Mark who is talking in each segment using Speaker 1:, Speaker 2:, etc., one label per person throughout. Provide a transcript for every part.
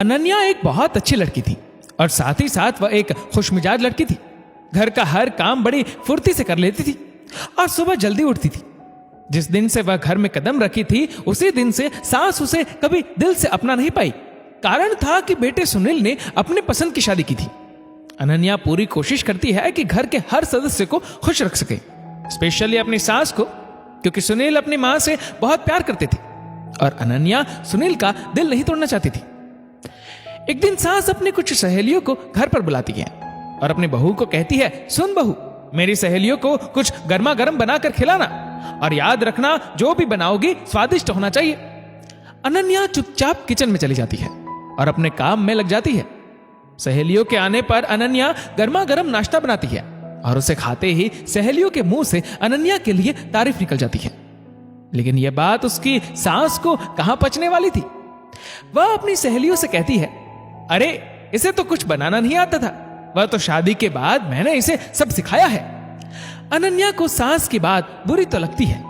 Speaker 1: अनन्या एक बहुत अच्छी लड़की थी और साथ ही साथ वह एक खुशमिजाज लड़की थी। घर का हर काम बड़ी फुर्ती से कर लेती थी और सुबह जल्दी उठती थी। जिस दिन से वह घर में कदम रखी थी उसी दिन से सास उसे कभी दिल से अपना नहीं पाई। कारण था कि बेटे सुनील ने अपने पसंद की शादी की थी। अनन्या पूरी कोशिश करती है कि घर के हर सदस्य को खुश रख सके, स्पेशली अपनी सास को, क्योंकि सुनील अपनी मां से बहुत प्यार करते थे और अनन्या सुनील का दिल नहीं तोड़ना चाहती थी। एक दिन सास अपनी कुछ सहेलियों को घर पर बुलाती है और अपनी बहू को कहती है, सुन बहू, मेरी सहेलियों को कुछ गर्मा गर्म बनाकर खिलाना और याद रखना जो भी बनाओगी स्वादिष्ट होना चाहिए। अनन्या चुपचाप किचन में चली जाती है और अपने काम में लग जाती है। सहेलियों के आने पर अनन्या गर्मा गर्म नाश्ता बनाती है और उसे खाते ही सहेलियों के मुंह से अनन्या के लिए तारीफ निकल जाती है। लेकिन यह बात उसकी सास को कहां पचने वाली थी। वह अपनी सहेलियों से कहती है, अरे इसे तो कुछ बनाना नहीं आता था, वह तो शादी के बाद मैंने इसे सब सिखाया है। अनन्या को सास की बात बुरी तो लगती है,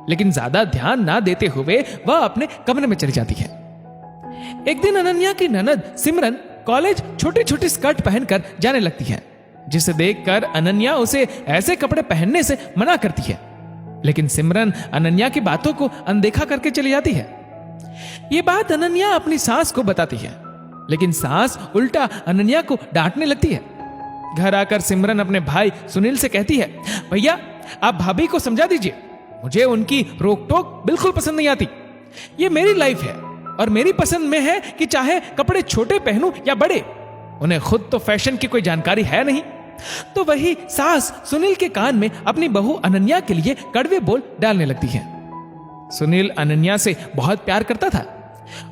Speaker 1: लेकिन ज्यादा ध्यान ना देते हुए वह अपने कमरे में चली जाती है। एक दिन अनन्या की ननद सिमरन कॉलेज छोटी छोटी स्कर्ट पहनकर जाने लगती है, जिसे देखकर अनन्या उसे ऐसे कपड़े पहनने से मना करती है। लेकिन सिमरन अनन्या की बातों को अनदेखा करके चली जाती है। यह बात अनन्या अपनी सास को बताती है, लेकिन सास उल्टा अनन्या को डांटने लगती है। घर आकर सिमरन अपने भाई सुनील से कहती है, भैया आप भाभी को समझा दीजिए, मुझे उनकी रोक टोक बिल्कुल पसंद नहीं आती। ये मेरी लाइफ है और मेरी पसंद में है कि चाहे कपड़े छोटे पहनूं या बड़े। उन्हें खुद तो फैशन की कोई जानकारी है नहीं। तो वही सास सुनील के कान में अपनी बहू अनन्या के लिए कड़वे बोल डालने लगती है। सुनील अनन्या से बहुत प्यार करता था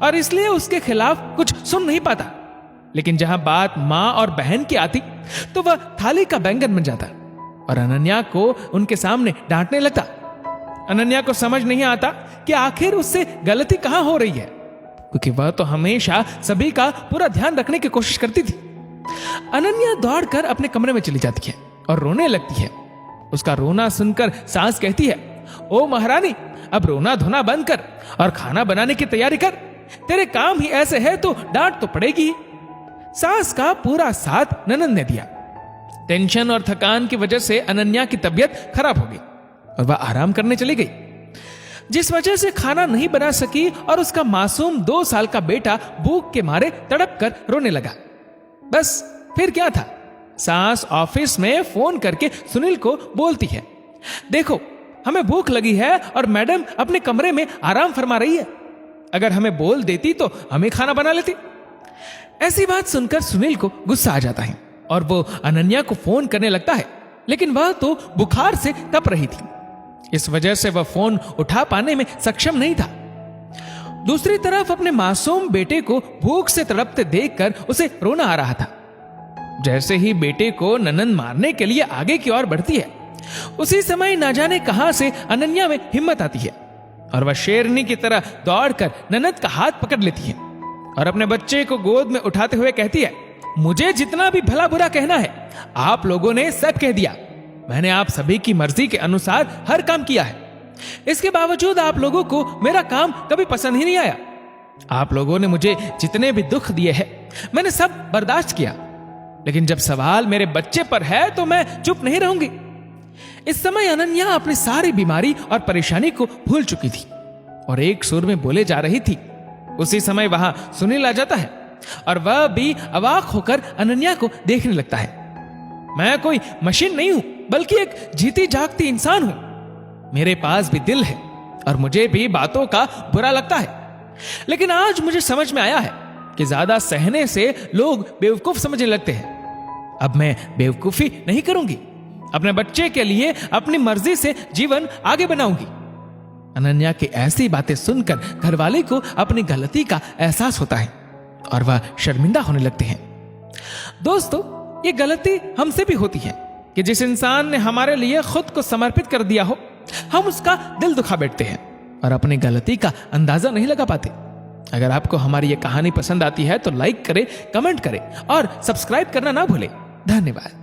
Speaker 1: और इसलिए उसके खिलाफ कुछ सुन नहीं पाता। लेकिन जहां बात मां और बहन की आती तो वह थाली का बैंगन बन जाता और अनन्या को उनके सामने डांटने लगता। अनन्या को समझ नहीं आता कि आखिर उससे गलती कहां हो रही है, क्योंकि वह तो हमेशा सभी का पूरा ध्यान रखने की कोशिश करती थी। अनन्या दौड़कर अपने कमरे में चली जाती है और रोने लगती है। उसका रोना सुनकर सास कहती है, ओ महारानी, अब रोना धोना बंद कर और खाना बनाने की तैयारी कर। तेरे काम ही ऐसे है तो डांट तो पड़ेगी। सास का पूरा साथ ननद ने दिया। टेंशन और थकान की वजह से अनन्या की तबीयत खराब हो गई और वह आराम करने चली गई, जिस वजह से खाना नहीं बना सकी और उसका मासूम 2 साल का बेटा भूख के मारे तड़प कर रोने लगा। बस फिर क्या था, सास ऑफिस में फोन करके सुनील को बोलती है, देखो हमें भूख लगी है और मैडम अपने कमरे में आराम फरमा रही है। अगर हमें बोल देती तो हमें खाना बना लेती। ऐसी बात सुनकर सुनील को गुस्सा आ जाता है और वो अनन्या को फोन करने लगता है, लेकिन वह तो बुखार से तप रही थी। इस वजह से वह फोन उठा पाने में सक्षम नहीं था। दूसरी तरफ अपने मासूम बेटे को भूख से तड़पते देखकर उसे रोना आ रहा था। जैसे ही बेटे को ननद मारने के लिए आगे की ओर बढ़ती है, उसी समय ना जाने कहां से अनन्या में हिम्मत आती है और वह शेरनी की तरह दौड़कर ननद का हाथ पकड़ लेती है और अपने बच्चे को गोद में उठाते हुए कहती है, मुझे जितना भी भला बुरा कहना है आप लोगों ने सब कह दिया। मैंने आप सभी की मर्जी के अनुसार हर काम किया है। इसके बावजूद आप लोगों को मेरा काम कभी पसंद ही नहीं आया। आप लोगों ने मुझे जितने भी दुख दिए हैं मैंने सब बर्दाश्त किया, लेकिन जब सवाल मेरे बच्चे पर है तो मैं चुप नहीं रहूंगी। इस समय अनन्या अपनी सारी बीमारी और परेशानी को भूल चुकी थी और एक सुर में बोले जा रही थी। उसी समय वहां सुनील आ जाता है और वह भी अवाक होकर अनन्या को देखने लगता है। मैं कोई मशीन नहीं हूं, बल्कि एक जीती जागती इंसान हूं। मेरे पास भी दिल है और मुझे भी बातों का बुरा लगता है, लेकिन आज मुझे समझ में आया है कि ज्यादा सहने से लोग बेवकूफ समझने लगते हैं। अब मैं बेवकूफी नहीं करूंगी, अपने बच्चे के लिए अपनी मर्जी से जीवन आगे बनाऊंगी। अनन्या की ऐसी बातें सुनकर घरवाले को अपनी गलती का एहसास होता है और वह शर्मिंदा होने लगते हैं। दोस्तों, ये गलती हमसे भी होती है कि जिस इंसान ने हमारे लिए खुद को समर्पित कर दिया हो, हम उसका दिल दुखा बैठते हैं और अपनी गलती का अंदाजा नहीं लगा पाते। अगर आपको हमारी ये कहानी पसंद आती है तो लाइक करें, कमेंट करें और सब्सक्राइब करना ना भूलें। धन्यवाद।